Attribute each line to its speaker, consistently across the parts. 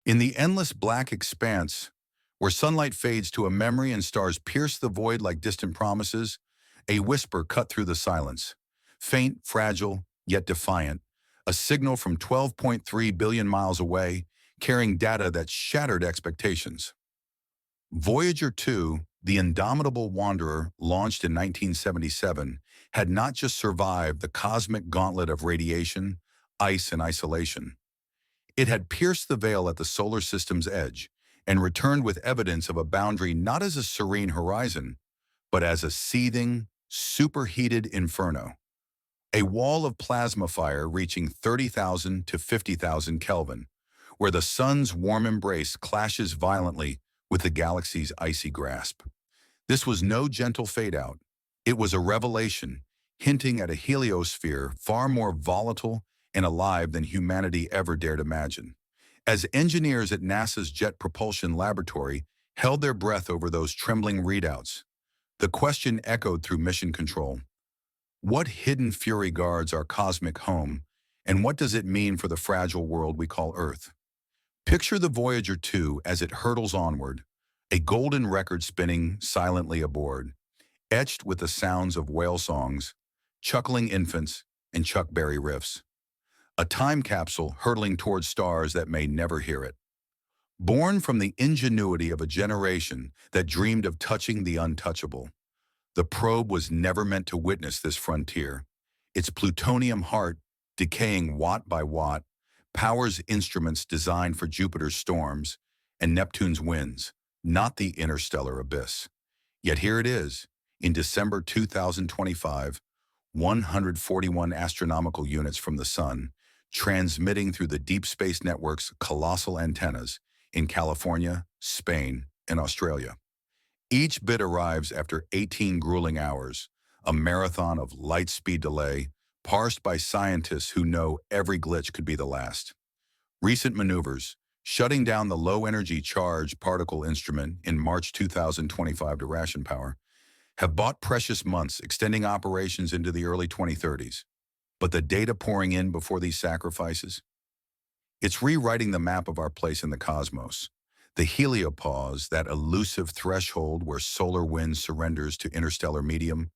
Speaker 1: In the endless black expanse, where sunlight fades to a memory and stars pierce the void like distant promises, a whisper cut through the silence. Faint, fragile, yet defiant, a signal from 12.3 billion miles away, carrying data that shattered expectations. Voyager 2, the indomitable wanderer, launched in 1977, had not just survived the cosmic gauntlet of radiation, ice, and isolation. It had pierced the veil at the solar system's edge and returned with evidence of a boundary not as a serene horizon, but as a seething, superheated inferno. A wall of plasma fire reaching 30,000 to 50,000 Kelvin, where the sun's warm embrace clashes violently with the galaxy's icy grasp. This was no gentle fade-out. It was a revelation, hinting at a heliosphere far more volatile and alive than humanity ever dared imagine. As engineers at NASA's Jet Propulsion Laboratory held their breath over those trembling readouts, the question echoed through mission control. What hidden fury guards our cosmic home, and what does it mean for the fragile world we call Earth? Picture the Voyager 2 as it hurtles onward, a golden record spinning silently aboard, etched with the sounds of whale songs, chuckling infants, and Chuck Berry riffs. A time capsule hurtling towards stars that may never hear it. Born from the ingenuity of a generation that dreamed of touching the untouchable, the probe was never meant to witness this frontier. Its plutonium heart, decaying watt by watt, powers instruments designed for Jupiter's storms and Neptune's winds, not the interstellar abyss. Yet here it is, in December 2025, 141 astronomical units from the Sun, transmitting through the Deep Space Network's colossal antennas in California, Spain, and Australia. Each bit arrives after 18 grueling hours, a marathon of light-speed delay, parsed by scientists who know every glitch could be the last. Recent maneuvers, shutting down the low-energy charge particle instrument in March 2025 to ration power, have bought precious months, extending operations into the early 2030s. But the data pouring in before these sacrifices? It's rewriting the map of our place in the cosmos. The heliopause, that elusive threshold where solar wind surrenders to interstellar medium,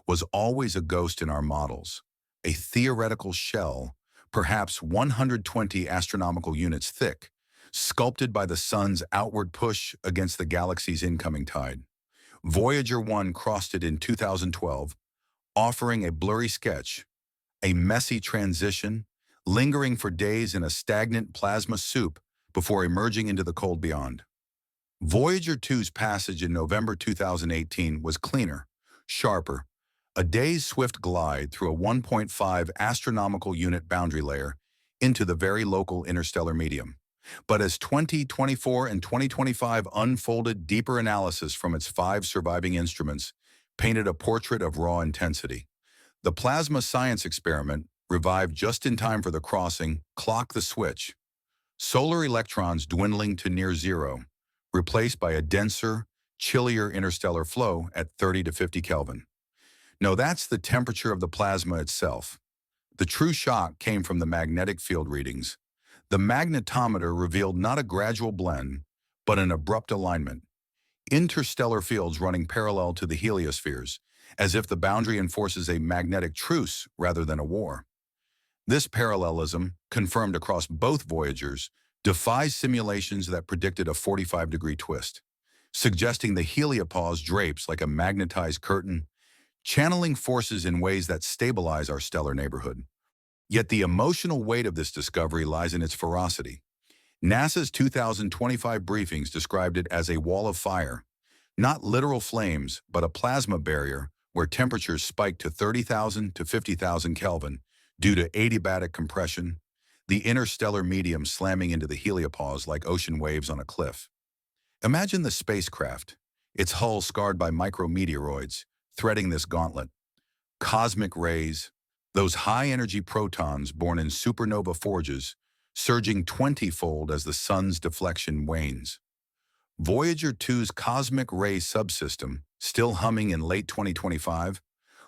Speaker 1: was always a ghost in our models, a theoretical shell, perhaps 120 astronomical units thick, sculpted by the sun's outward push against the galaxy's incoming tide. Voyager 1 crossed it in 2012, offering a blurry sketch, a messy transition, lingering for days in a stagnant plasma soup before emerging into the cold beyond. Voyager 2's passage in November 2018 was cleaner, sharper, a day's swift glide through a 1.5 astronomical unit boundary layer into the very local interstellar medium. But as 2024 and 2025 unfolded, deeper analysis from its 5 surviving instruments painted a portrait of raw intensity. The plasma science experiment, revived just in time for the crossing, clocked the switch. Solar electrons dwindling to near zero, replaced by a denser, chillier interstellar flow at 30 to 50 Kelvin. No, that's the temperature of the plasma itself. The true shock came from the magnetic field readings. The magnetometer revealed not a gradual blend, but an abrupt alignment. Interstellar fields running parallel to the heliospheres, as if the boundary enforces a magnetic truce rather than a war. This parallelism, confirmed across both Voyagers, defies simulations that predicted a 45-degree twist, suggesting the heliopause drapes like a magnetized curtain, channeling forces in ways that stabilize our stellar neighborhood. Yet the emotional weight of this discovery lies in its ferocity. NASA's 2025 briefings described it as a wall of fire, not literal flames, but a plasma barrier where temperatures spiked to 30,000 to 50,000 Kelvin due to adiabatic compression, the interstellar medium slamming into the heliopause like ocean waves on a cliff. Imagine the spacecraft, its hull scarred by micrometeoroids, threading this gauntlet. Cosmic rays, those high-energy protons born in supernova forges, surging 20-fold as the sun's deflection wanes. Voyager 2's cosmic ray subsystem, still humming in late 2025,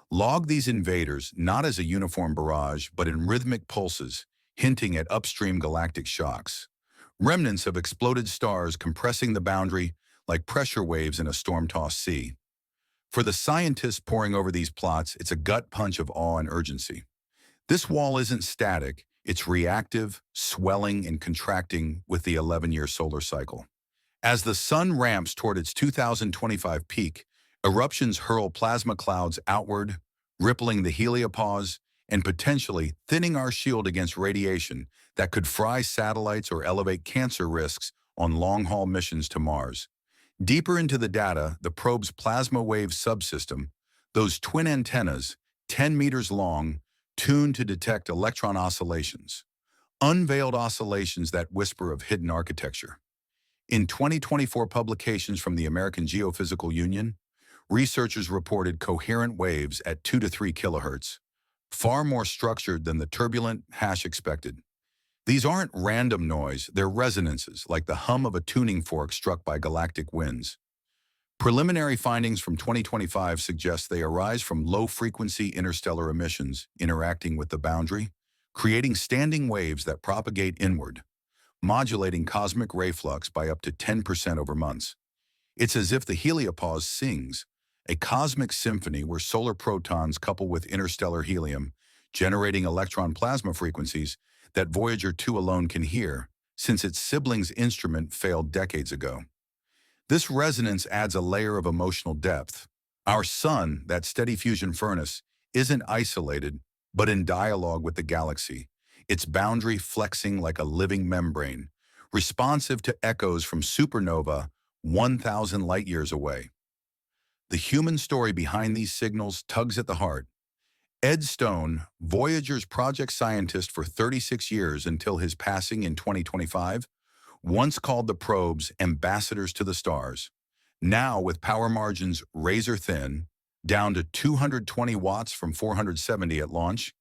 Speaker 1: logged these invaders not as a uniform barrage but in rhythmic pulses, hinting at upstream galactic shocks. remnants of exploded stars compressing the boundary like pressure waves in a storm-tossed sea. For the scientists poring over these plots, it's a gut punch of awe and urgency. This wall isn't static, it's reactive, swelling and contracting with the 11-year solar cycle. As the sun ramps toward its 2025 peak, eruptions hurl plasma clouds outward, rippling the heliopause and potentially thinning our shield against radiation that could fry satellites or elevate cancer risks on long-haul missions to Mars. Deeper into the data, the probe's plasma wave subsystem, those twin antennas, 10 meters long, tuned to detect electron oscillations, unveiled oscillations that whisper of hidden architecture. In 2024 publications from the American Geophysical Union, researchers reported coherent waves at 2 to 3 kilohertz, far more structured than the turbulent hash expected. These aren't random noise, they're resonances, like the hum of a tuning fork struck by galactic winds. Preliminary findings from 2025 suggest they arise from low-frequency interstellar emissions interacting with the boundary, creating standing waves that propagate inward, modulating cosmic ray flux by up to 10% over months. It's as if the heliopause sings, a cosmic symphony where solar protons couple with interstellar helium, generating electron plasma frequencies that Voyager 2 alone can hear, since its sibling's instrument failed decades ago. This resonance adds a layer of emotional depth. Our sun, that steady fusion furnace, isn't isolated, but in dialogue with the galaxy, its boundary flexing like a living membrane, responsive to echoes from supernova 1,000 light-years away. The human story behind these signals tugs at the heart. Ed Stone, Voyager's project scientist for 36 years until his passing in 2025, once called the probes ambassadors to the stars. Now, with power margins razor-thin, down to 220 watts from 470 at launch,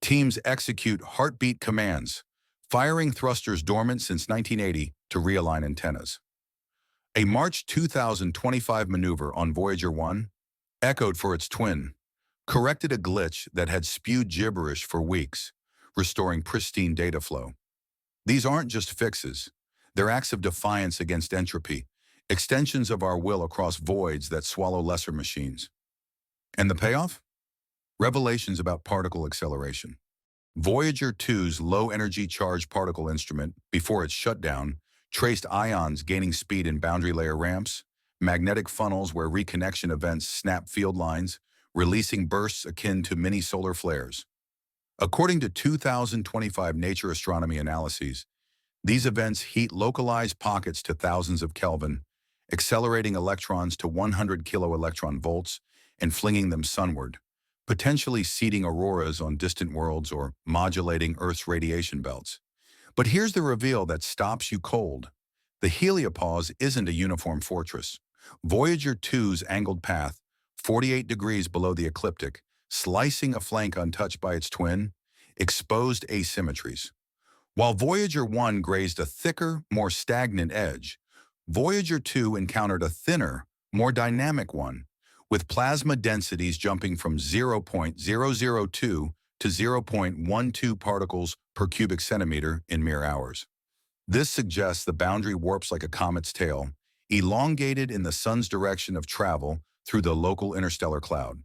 Speaker 1: teams execute heartbeat commands, firing thrusters dormant since 1980 to realign antennas. A March 2025 maneuver on Voyager 1, echoed for its twin, corrected a glitch that had spewed gibberish for weeks, restoring pristine data flow. These aren't just fixes. They're acts of defiance against entropy, extensions of our will across voids that swallow lesser machines. And the payoff? Revelations about particle acceleration. Voyager 2's low-energy charged particle instrument, before its shutdown, traced ions gaining speed in boundary layer ramps, magnetic funnels where reconnection events snap field lines, releasing bursts akin to mini solar flares. According to 2025 Nature Astronomy analyses, these events heat localized pockets to thousands of Kelvin, accelerating electrons to 100 kiloelectron volts and flinging them sunward, potentially seeding auroras on distant worlds or modulating Earth's radiation belts. But here's the reveal that stops you cold. The heliopause isn't a uniform fortress. Voyager 2's angled path, 48 degrees below the ecliptic, slicing a flank untouched by its twin, exposed asymmetries. While Voyager 1 grazed a thicker, more stagnant edge, Voyager 2 encountered a thinner, more dynamic one, with plasma densities jumping from 0.002 to 0.12 particles per cubic centimeter in mere hours. This suggests the boundary warps like a comet's tail, elongated in the sun's direction of travel through the local interstellar cloud.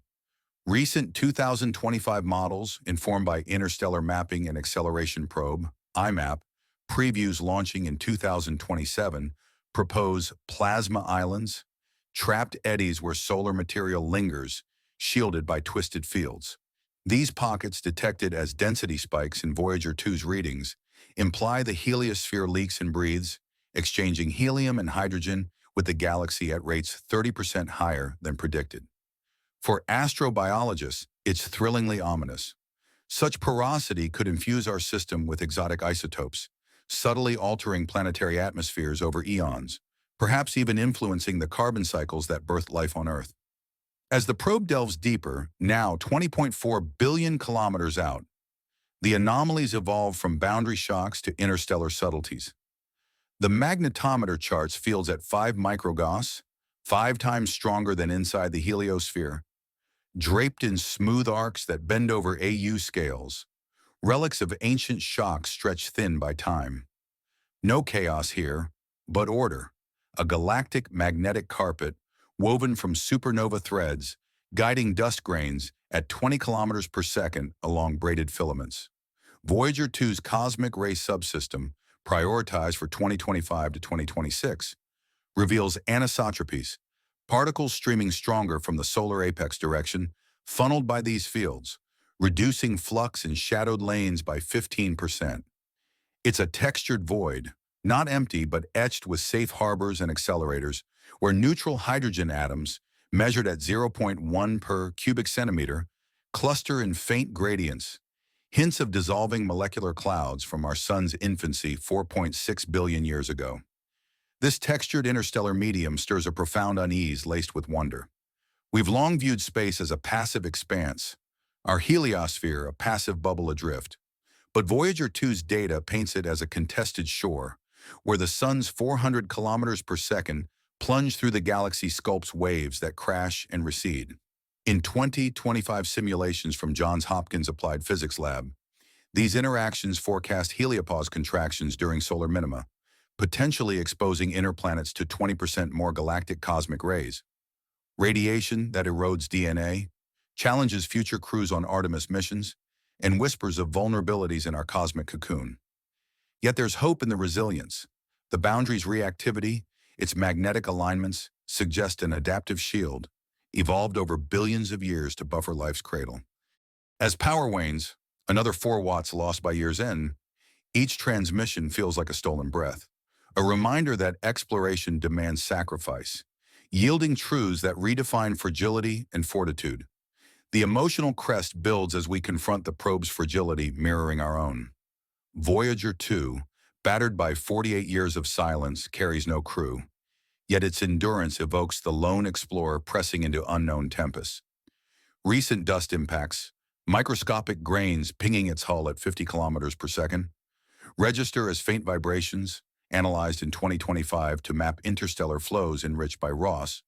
Speaker 1: Recent 2025 models, informed by Interstellar Mapping and Acceleration Probe, IMAP, previews launching in 2027, propose plasma islands, trapped eddies where solar material lingers, shielded by twisted fields. These pockets, detected as density spikes in Voyager 2's readings, imply the heliosphere leaks and breathes, exchanging helium and hydrogen with the galaxy at rates 30% higher than predicted. For astrobiologists, it's thrillingly ominous. Such porosity could infuse our system with exotic isotopes, subtly altering planetary atmospheres over eons, perhaps even influencing the carbon cycles that birthed life on Earth. As the probe delves deeper, now 20.4 billion kilometers out, the anomalies evolve from boundary shocks to interstellar subtleties. The magnetometer charts fields at 5 microgauss, 5 times stronger than inside the heliosphere, draped in smooth arcs that bend over AU scales, relics of ancient shocks stretched thin by time. No chaos here, but order. A galactic magnetic carpet woven from supernova threads, guiding dust grains at 20 kilometers per second along braided filaments. Voyager 2's cosmic ray subsystem, prioritized for 2025 to 2026, reveals anisotropies, particles streaming stronger from the solar apex direction, funneled by these fields, reducing flux in shadowed lanes by 15%. It's a textured void, not empty but etched with safe harbors and accelerators, where neutral hydrogen atoms, measured at zero point 0.1 per cubic centimeter, cluster in faint gradients, hints of dissolving molecular clouds from our sun's infancy 4.6 billion years ago. This textured interstellar medium stirs a profound unease laced with wonder. We've long viewed space as a passive expanse, our heliosphere a passive bubble adrift. But Voyager 2's data paints it as a contested shore, where the sun's 400 kilometers per second plunge through the galaxy sculpts waves that crash and recede. In 2025 simulations from Johns Hopkins Applied Physics Lab, these interactions forecast heliopause contractions during solar minima, potentially exposing inner planets to 20% more galactic cosmic rays. Radiation that erodes DNA, challenges future crews on Artemis missions, and whispers of vulnerabilities in our cosmic cocoon. Yet there's hope in the resilience. The boundary's reactivity, its magnetic alignments, suggest an adaptive shield, evolved over billions of years to buffer life's cradle. As power wanes, another 4 watts lost by year's end, each transmission feels like a stolen breath, a reminder that exploration demands sacrifice, yielding truths that redefine fragility and fortitude. The emotional crest builds as we confront the probe's fragility mirroring our own. Voyager 2, battered by 48 years of silence, carries no crew, yet its endurance evokes the lone explorer pressing into unknown tempests. Recent dust impacts, microscopic grains pinging its hull at 50 kilometers per second, register as faint vibrations, analyzed in 2025 to map interstellar flows enriched by Ross,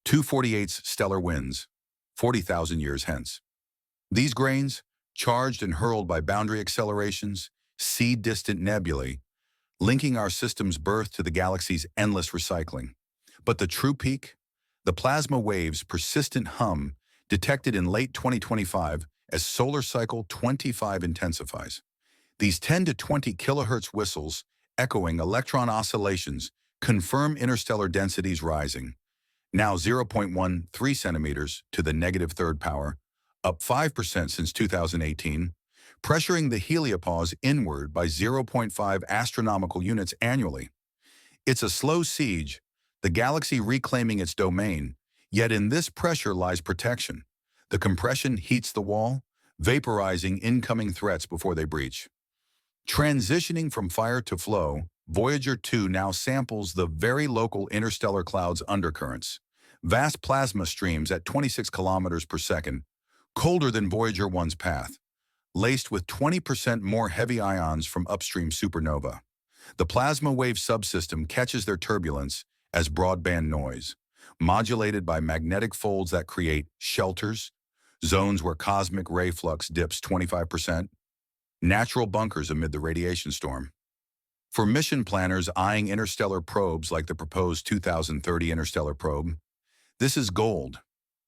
Speaker 1: 248's stellar winds, 40,000 years hence. These grains, charged and hurled by boundary accelerations, seed distant nebulae, linking our system's birth to the galaxy's endless recycling. But the true peak? The plasma wave's persistent hum, detected in late 2025 as solar cycle 25 intensifies. These 10 to 20 kilohertz whistles, echoing electron oscillations, confirm interstellar densities rising, now 0.13 centimeters to the negative third power, up 5% since 2018, pressuring the heliopause inward by 0.5 astronomical units annually. It's a slow siege, the galaxy reclaiming its domain, yet in this pressure lies protection. The compression heats the wall, vaporizing incoming threats before they breach. Transitioning from fire to flow, Voyager 2 now samples the very local interstellar cloud's undercurrents, vast plasma streams at 26 kilometers per second, colder than Voyager 1's path, laced with 20% more heavy ions from upstream supernova. The plasma wave subsystem catches their turbulence as broadband noise, modulated by magnetic folds that create shelters, zones where cosmic ray flux dips 25%, natural bunkers amid the radiation storm. For mission planners eyeing interstellar probes like the proposed 2030 interstellar probe, this is gold.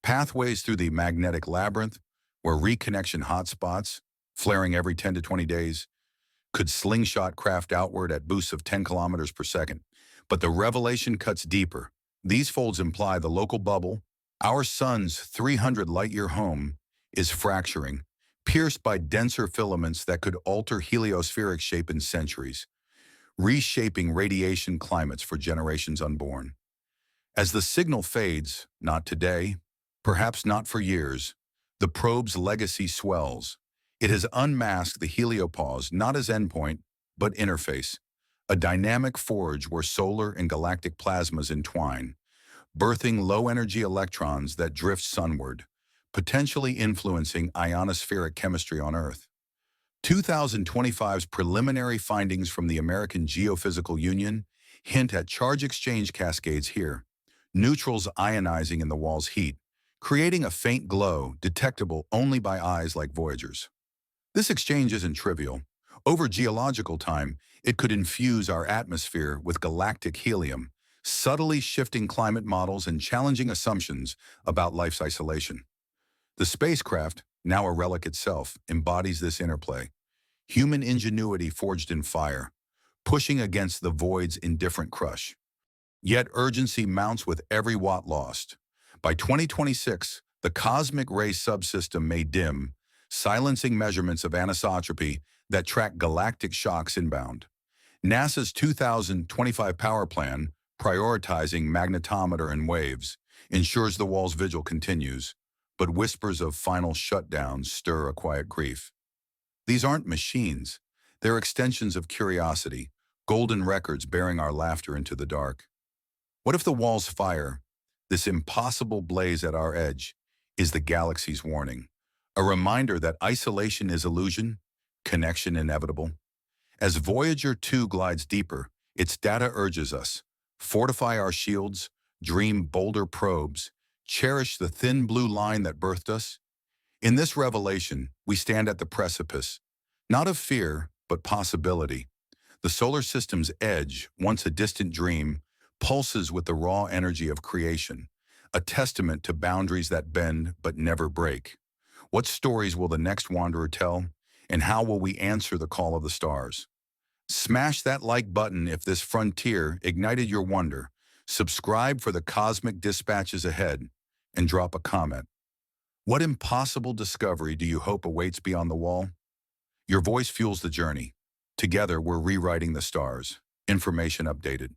Speaker 1: Pathways through the magnetic labyrinth, where reconnection hotspots, flaring every 10 to 20 days, could slingshot craft outward at boosts of 10 kilometers per second. But the revelation cuts deeper. These folds imply the local bubble, our sun's 300 light-year home, is fracturing, pierced by denser filaments that could alter heliospheric shape in centuries, reshaping radiation climates for generations unborn. As the signal fades, not today, perhaps not for years, the probe's legacy swells. It has unmasked the heliopause not as endpoint, but interface, a dynamic forge where solar and galactic plasmas entwine, birthing low-energy electrons that drift sunward, potentially influencing ionospheric chemistry on Earth. 2025's preliminary findings from the American Geophysical Union hint at charge exchange cascades here, neutrals ionizing in the wall's heat, creating a faint glow detectable only by eyes like Voyager's. This exchange isn't trivial. Over geological time, it could infuse our atmosphere with galactic helium, subtly shifting climate models and challenging assumptions about life's isolation. The spacecraft, now a relic itself, embodies this interplay. Human ingenuity forged in fire, pushing against the void's indifferent crush. Yet urgency mounts with every watt lost. By 2026, the cosmic ray subsystem may dim, silencing measurements of anisotropy that track galactic shocks inbound. NASA's 2025 power plan, prioritizing magnetometer and waves, ensures the wall's vigil continues, but whispers of final shutdown stir a quiet grief. These aren't machines. They're extensions of curiosity, golden records bearing our laughter into the dark. What if the wall's fire, this impossible blaze at our edge, is the galaxy's warning? A reminder that isolation is illusion, connection inevitable? As Voyager 2 glides deeper, its data urges us, fortify our shields, dream bolder probes, cherish the thin blue line that birthed us. In this revelation, we stand at the precipice, not of fear, but possibility. The solar system's edge, once a distant dream, pulses with the raw energy of creation, a testament to boundaries that bend but never break. What stories will the next wanderer tell, and how will we answer the call of the stars? Smash that like button if this frontier ignited your wonder, subscribe for the cosmic dispatches ahead, and drop a comment. What impossible discovery do you hope awaits beyond the wall? Your voice fuels the journey. Together, we're rewriting the stars. Information updated.